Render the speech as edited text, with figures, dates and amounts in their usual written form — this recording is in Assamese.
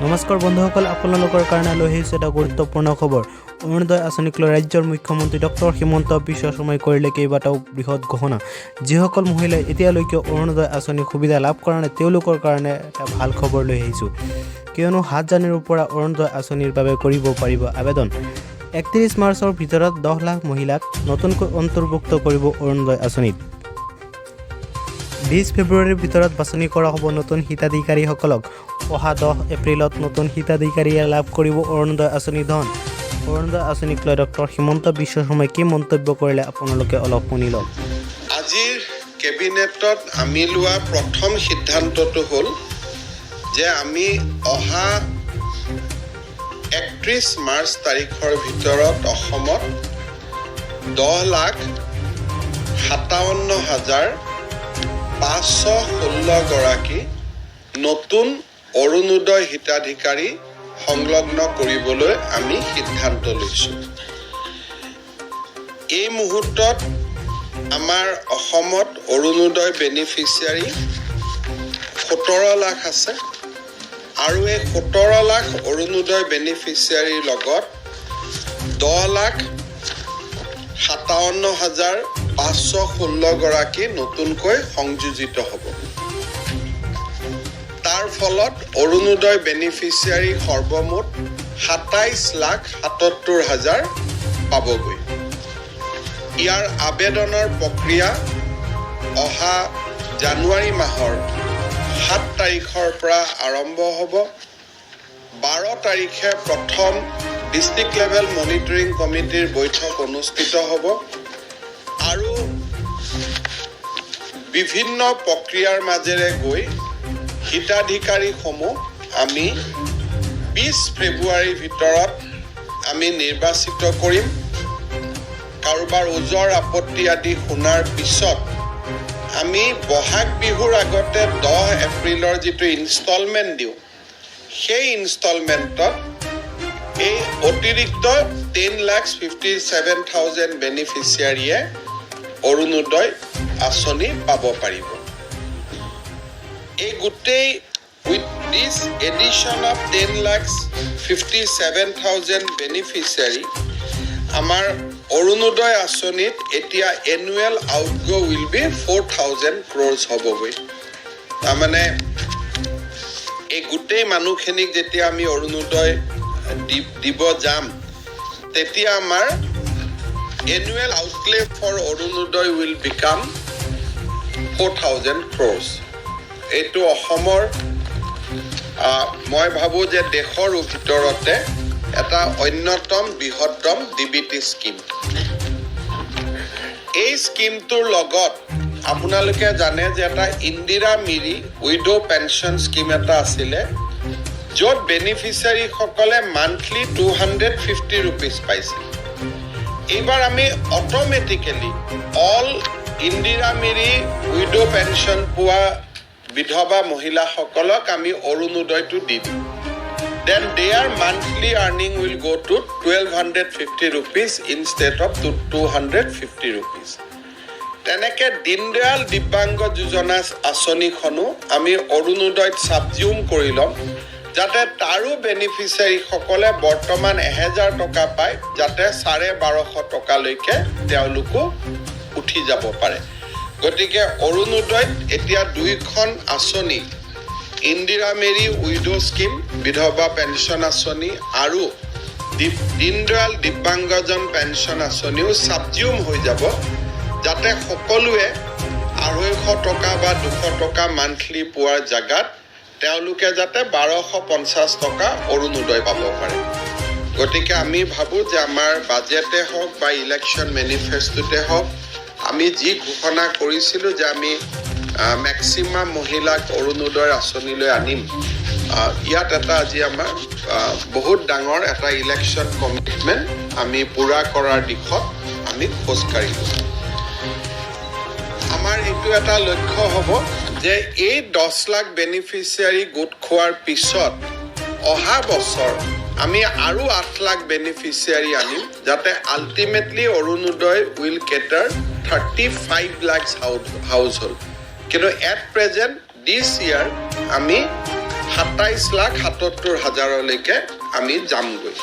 নমস্কাৰ বন্ধুসকল, আপোনালোকৰ কাৰণে লৈ আহিছোঁ এটা গুৰুত্বপূৰ্ণ খবৰ। অৰুণোদয় আঁচনিক লৈ ৰাজ্যৰ মুখ্যমন্ত্ৰী ডক্টৰ হিমন্ত বিশ্ব শৰ্মাই কৰিলে কেইবাটাও বৃহৎ ঘোষণা। যিসকল মহিলাই এতিয়ালৈকে অৰুণোদয় আঁচনিৰ সুবিধা লাভ কৰা নাই তেওঁলোকৰ কাৰণে এটা ভাল খবৰ লৈ আহিছোঁ। কিয়নো 7 জানুৱাৰীৰ পৰা অৰুণোদয় আঁচনিৰ বাবে কৰিব পাৰিব আবেদন। 31 মাৰ্চৰ ভিতৰত 10 লাখ মহিলাক নতুনকৈ অন্তৰ্ভুক্ত কৰিব অৰুণোদয় আঁচনিত। 20 ফেব্ৰুৱাৰীৰ ভিতৰত বাছনি কৰা হ'ব নতুন হিতাধিকাৰীসকলক। অহা 10 এপ্ৰিলত নতুন হিতাধিকাৰীয়ে লাভ কৰিব অৰুণোদয় আঁচনিৰ ধন। অৰুণোদয় আঁচনিক লৈ ডক্টৰ হিমন্ত বিশ্ব শৰ্মাই কি মন্তব্য কৰিলে আপোনালোকে অলপ শুনি লওক। আজিৰ কেবিনেটত আমি লোৱা প্ৰথম সিদ্ধান্তটো হ'ল যে আমি অহা 31 মাৰ্চ তাৰিখৰ ভিতৰত অসমত 10,57,516 গৰাকী নতুন অৰুণোদয় হিতাধিকাৰী সংলগ্ন কৰিবলৈ আমি সিদ্ধান্ত লৈছোঁ। এই মুহূৰ্তত আমাৰ অসমত অৰুণোদয় বেনিফিচিয়াৰী 17 লাখ আছে আৰু এই 17 লাখ অৰুণোদয় বেনিফিচিয়াৰীৰ লগত 10,57,516 গৰাকী নতুনকৈ সংযোজিত হ'ব। তাৰ ফলত অৰুণোদয় বেনিফিচিয়াৰী সৰ্বমুঠ 27,77,000 পাবগৈ। ইয়াৰ আবেদনৰ প্ৰক্ৰিয়া অহা জানুৱাৰী মাহৰ 7 তাৰিখৰ পৰা আৰম্ভ হ'ব। 12 তাৰিখে প্ৰথম ডিষ্ট্ৰিক্ট লেভেল মনিটৰিং কমিটিৰ বৈঠক অনুষ্ঠিত হ'ব আৰু বিভিন্ন প্ৰক্ৰিয়াৰ মাজেৰে গৈ হিতাধিকাৰীসমূহ আমি 20 ফেব্ৰুৱাৰীৰ ভিতৰত আমি নিৰ্বাচিত কৰিম। কাৰোবাৰ ওজৰ আপত্তি আদি শুনাৰ পিছত আমি বহাগ বিহুৰ আগতে 10 এপ্ৰিলৰ যিটো ইনষ্টলমেণ্ট দিওঁ, সেই ইনষ্টলমেণ্টত এই অতিৰিক্ত 10,57,000 বেনিফিচিয়াৰীয়ে অৰুণোদয় আঁচনি পাব পাৰিব। এই গোটেই with this addition of 10,57,000 beneficiary আমাৰ অৰুণোদয় আঁচনিত এতিয়া annual outgo will be 4,000 crores হ'বগৈ। তাৰমানে এই গোটেই মানুহখিনিক যেতিয়া আমি অৰুণোদয় দিব যাম তেতিয়া আমাৰ annual outlay for Orunodoi will become 4,000 crores। এইটো অসমৰ মই ভাবোঁ যে দেশৰ ভিতৰতে এটা অন্যতম বৃহত্তম DBT স্কিম। এই স্কিমটোৰ লগত আপোনালোকে জানে যে এটা Indira Miri widow pension scheme এটা আছিলে, য'ত বেনিফিচিয়াৰীসকলে মান্থলি 250 rupees পাইছিল। এইবাৰ আমি automatically all Indira Miri widow pension পোৱা বিধৱা মহিলাসকলক আমি অৰুণোদয়টো দি দিম। Then their monthly earning will go to 1,250 rupees instead of 250 rupees. তেনেকে দীনদয়াল দিব্যাংগ যোজনা আঁচনিখনো আমি অৰুণোদয়ত ছাবজিউম কৰি ল'ম, যাতে তাৰো বেনিফিচিয়াৰীসকলে বৰ্তমান 1,000 টকা পায়, যাতে 1250 টকালৈকে তেওঁলোকো উঠি যাব পাৰে। গতিকে অৰুণোদয়ত এতিয়া 2খন আঁচনি, ইন্দিৰা মেৰী উইডো স্কিম বিধৱা পেঞ্চন আঁচনি আৰু দীনদয়াল দিব্যাংগজন পেঞ্চন আঁচনিও ছাবজিউম হৈ যাব, যাতে সকলোৱে 250 টকা বা 200 টকা মান্থলি পোৱাৰ জেগাত তেওঁলোকে যাতে 1250 টকা অৰুণোদয় পাব পাৰে। গতিকে আমি ভাবোঁ যে আমাৰ বাজেটে হওক বা ইলেকশ্যন মেনিফেষ্টোতে হওক আমি যি ঘোষণা কৰিছিলোঁ যে আমি মেক্সিমাম মহিলাক অৰুণোদয় আঁচনিলৈ আনিম, ইয়াত এটা আজি আমাৰ বহুত ডাঙৰ এটা ইলেকশ্যন কমিটমেণ্ট আমি পূৰা কৰাৰ দিশত আমি খোজকাঢ়িলোঁ। আমাৰ এইটো এটা লক্ষ্য হ'ব যে এই 10 লাখ বেনিফিচিয়াৰী গোট খোৱাৰ পিছত অহা বছৰ আমি আৰু 8 লাখ বেনিফিচিয়াৰী আনিম, যাতে ultimately Orunodoi will cater 35 lakhs household. কিন্তু এট প্ৰেজেণ্ট দিছ ইয়াৰ আমি 27,77,000লৈকে আমি যামগৈ